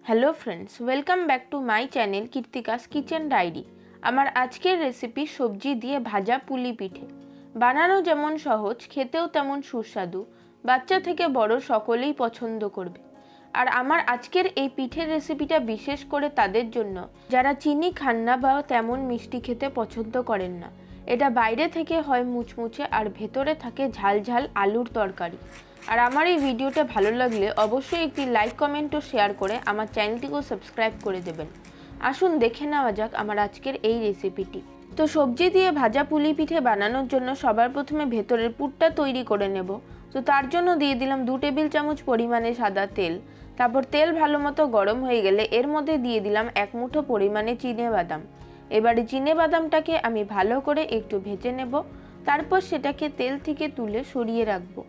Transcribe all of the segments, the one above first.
Hello friends, welcome back to my channel Keertika's kitchen diary. আমার আজকের recipe সবজি দিয়ে ভাজা পুলি পিঠে। বানানো যেমন সহজ, খেতেও তেমন সুস্বাদু। বাচ্চা থেকে বড় সকলেই পছন্দ করবে। আর আমার আজকের এই পিঠের রেসিপিটা বিশেষ করে তাদের জন্য যারা চিনি খান না বা তেমন মিষ্টি খেতে পছন্দ করেন না। এটা বাইরে থেকে হয় মুচমুচে আর ভেতরে থাকে ঝাল ঝাল আলুর তরকারি। আর আমার এই ভিডিওটা ভালো লাগলে অবশ্যই একটি লাইক, কমেন্ট ও শেয়ার করে আমার চ্যানেলটিকেও সাবস্ক্রাইব করে দেবেন। আসুন দেখে নেওয়া যাক আমার আজকের এই রেসিপিটি। তো সবজি দিয়ে ভাজা পুলি পিঠে বানানোর জন্য সবার প্রথমে ভেতরের পুরটা তৈরি করে নেব। তো তার জন্য দিয়ে দিলাম 2 টেবিল চামচ পরিমাণে সাদা তেল। তারপর তেল ভালো মতো গরম হয়ে গেলে এর মধ্যে দিয়ে দিলাম 1 মুঠো পরিমাণে চিনেবাদাম। এবারে চিনেবাদামটাকে আমি ভালো করে একটু ভেজে নেব। তারপর সেটাকে তেল থেকে তুলে সরিয়ে রাখবো।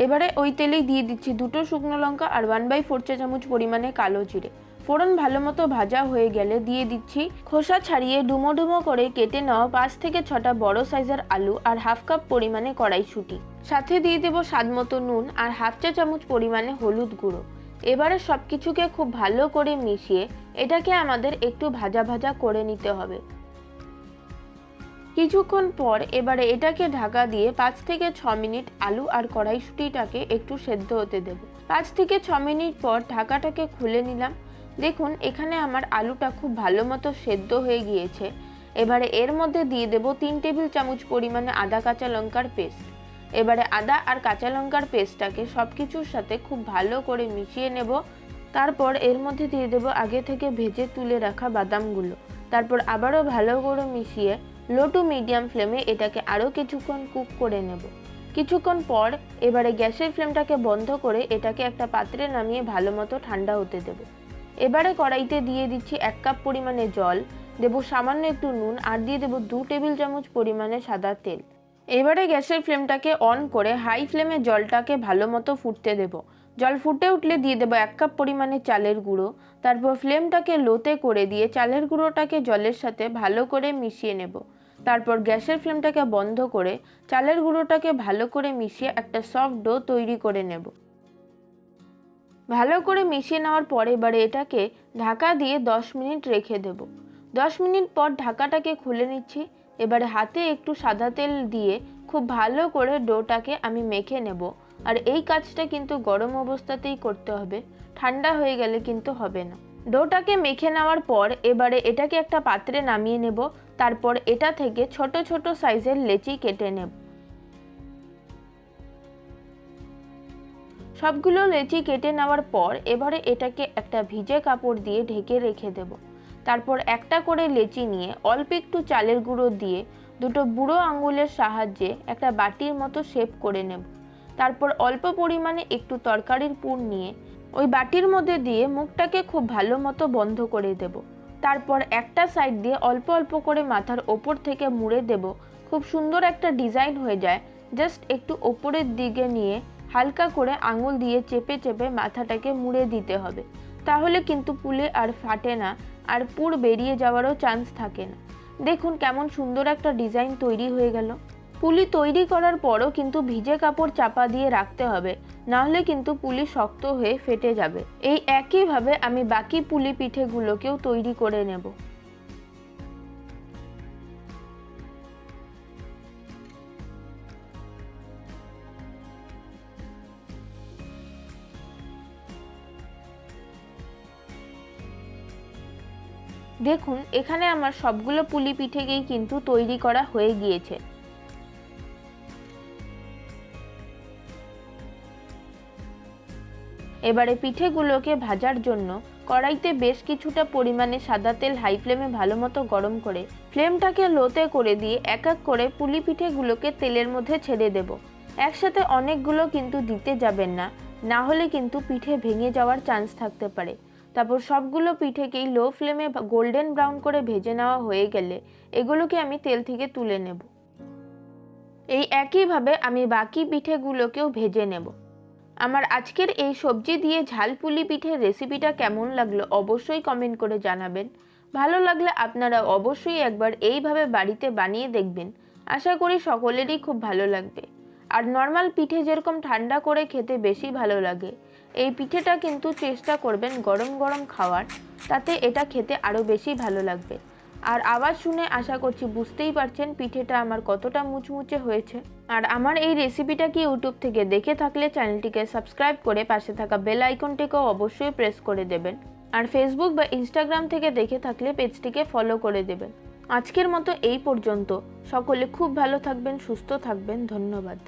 এবারে ওই তেলেই দিয়ে দিচ্ছি 2টো শুকনো লঙ্কা আর 1/4 চা চামচ পরিমাণে কালো জিরে। ফোড়ন ভালো মতো ভাজা হয়ে গেলে দিয়ে দিচ্ছি খোসা ছাড়িয়ে ডুমো ডুমো করে কেটে নেওয়া 5 থেকে 6টা বড় সাইজের আলু আর হাফ কাপ পরিমাণে কড়াইশুঁটি। সাথে দিয়ে দেবো স্বাদ মতো নুন আর হাফ চা চামচ পরিমাণে হলুদ গুঁড়ো। এবারে সব কিছুকে খুব ভালো করে মিশিয়ে এটাকে আমাদের একটু ভাজা ভাজা করে নিতে হবে। কিছুক্ষণ পর এবারে এটাকে ঢাকা দিয়ে 5 থেকে 6 মিনিট আলু আর কড়াইশুঁটিটাকে একটু সেদ্ধ হতে দেব। 5 থেকে 6 মিনিট পর ঢাকাটাকে খুলে নিলাম। দেখুন এখানে আমার আলুটা খুব ভালো মতো সেদ্ধ হয়ে গিয়েছে। এবারে এর মধ্যে দিয়ে দেব 3 টেবিল চামচ পরিমাণে আদা কাঁচা লঙ্কার পেস্ট। এবারে আদা আর কাঁচা লঙ্কার পেস্টটাকে সব কিছুর সাথে খুব ভালো করে মিশিয়ে নেব। তারপর এর মধ্যে দিয়ে দেব আগে থেকে ভেজে তুলে রাখা বাদামগুলো। তারপর আবারও ভালো করে মিশিয়ে লো টু মিডিয়াম ফ্লেমে এটাকে আরও কিছুক্ষণ কুক করে নেব। কিছুক্ষণ পর এবারে গ্যাসের ফ্লেমটাকে বন্ধ করে এটাকে একটা পাত্রে নামিয়ে ভালো মতো ঠান্ডা হতে দেব। এবারে কড়াইতে দিয়ে দিচ্ছি 1 কাপ পরিমাণে জল, দেব সামান্য একটু নুন আর দিয়ে দেব 2 টেবিল চামচ পরিমাণে সাদা তেল। এবারে গ্যাসের ফ্লেমটাকে অন করে হাই ফ্লেমে জলটাকে ভালো মতো ফুটতে দেব। জল ফুটে উঠলে দিয়ে দেবো 1 কাপ পরিমাণে চালের গুঁড়ো। তারপর ফ্লেমটাকে লোতে করে দিয়ে চালের গুঁড়োটাকে জলের সাথে ভালো করে মিশিয়ে নেব। তারপর গ্যাসের ফ্লেমটাকে বন্ধ করে চালের গুঁড়োটাকে ভালো করে মিশিয়ে একটা সফট ডো তৈরি করে নেব। ভালো করে মিশিয়ে নেওয়ার পরে এবারে এটাকে ঢাকা দিয়ে 10 মিনিট রেখে দেব। 10 মিনিট পর ঢাকাটাকে খুলে নিচ্ছি। এবারে হাতে একটু সাদা তেল দিয়ে খুব ভালো করে ডোটাকে আমি মেখে নেব। আর এই কাজটা কিন্তু গরম অবস্থাতেই করতে হবে, ঠান্ডা হয়ে গেলে কিন্তু হবে না। ডোটাকে মেখে নেওয়ার পর এবারে এটাকে একটা পাত্রে নামিয়ে নেব। তারপর এটা থেকে ছোট ছোট সাইজের লেচি কেটে নেব। সবগুলো লেচি কেটে নেওয়ার পর এবারে এটাকে একটা ভিজে কাপড় দিয়ে ঢেকে রেখে দেব। তারপর একটা করে লেচি নিয়ে অল্প একটু চালের গুঁড়ো দিয়ে 2টো বুড়ো আঙুলের সাহায্যে একটা বাটির মতো শেপ করে নেব। তারপর অল্প পরিমাণে একটু তরকারির পুর নিয়ে ওই বাটির মধ্যে দিয়ে মুখটাকে খুব ভালো মতো বন্ধ করে দেব। তারপর একটা সাইড দিয়ে অল্প অল্প করে মাথার ওপর থেকে মুড়ে দেব। খুব সুন্দর একটা ডিজাইন হয়ে যায়। জাস্ট একটু ওপরের দিকে নিয়ে হালকা করে আঙুল দিয়ে চেপে চেপে মাথাটাকে মুড়ে দিতে হবে। তাহলে কিন্তু পুলে আর ফাটে না, আর পুর বেরিয়ে যাওয়ারও চান্স থাকে না। দেখুন কেমন সুন্দর একটা ডিজাইন তৈরি হয়ে গেল। পুলি তৈরি করার পরও কিন্তু ভিজে কাপড় চাপা দিয়ে রাখতে হবে, নাহলে কিন্তু পুলি শক্ত হয়ে ফেটে যাবে। এই একইভাবে আমি বাকি পুলি পিঠেগুলোকেও তৈরি করে নেব। দেখুন এখানে আমার সবগুলো পুলি পিঠেকেই কিন্তু তৈরি করা হয়ে গিয়েছে। এবারে পিঠেগুলোকে ভাজার জন্য কড়াইতে বেশ কিছুটা পরিমাণে সাদা তেল হাই ফ্লেমে ভালো মতো গরম করে ফ্লেমটাকে লোতে করে দিয়ে এক এক করে পুলি পিঠেগুলোকে তেলের মধ্যে ছেড়ে দেব। একসাথে অনেকগুলো কিন্তু দিতে যাবেন না, না হলে কিন্তু পিঠে ভেঙে যাওয়ার চান্স থাকতে পারে। তারপর সবগুলো পিঠেকেই লো ফ্লেমে গোল্ডেন ব্রাউন করে ভেজে নেওয়া হয়ে গেলে এগুলোকে আমি তেল থেকে তুলে নেব। এই একইভাবে আমি বাকি পিঠেগুলোকেও ভেজে নেব। আমার আজকের এই সবজি দিয়ে ঝাল পুলি পিঠের রেসিপিটা কেমন লাগলো অবশ্যই কমেন্ট করে জানাবেন। ভালো লাগলে আপনারা অবশ্যই একবার এইভাবে বাড়িতে বানিয়ে দেখবেন। আশা করি সকলেরই খুব ভালো লাগবে। আর নর্মাল পিঠে যেরকম ঠান্ডা করে খেতে বেশি ভালো লাগে, এই পিঠেটা কিন্তু চেষ্টা করবেন গরম গরম খাওয়ার, তাতে এটা খেতে আরও বেশি ভালো লাগবে। আর আওয়াজ শুনে আশা করছি বুঝতেই পারছেন পিঠেটা আমার কতটা মুচমুচে হয়েছে। আর আমার এই রেসিপিটা কি ইউটিউব থেকে দেখে থাকলে চ্যানেলটিকে সাবস্ক্রাইব করে পাশে থাকা বেল আইকনটিকেও অবশ্যই প্রেস করে দেবেন। আর ফেসবুক বা ইনস্টাগ্রাম থেকে দেখে থাকলে পেজটিকে ফলো করে দেবেন। আজকের মতো এই পর্যন্ত। সকলে খুব ভালো থাকবেন, সুস্থ থাকবেন। ধন্যবাদ।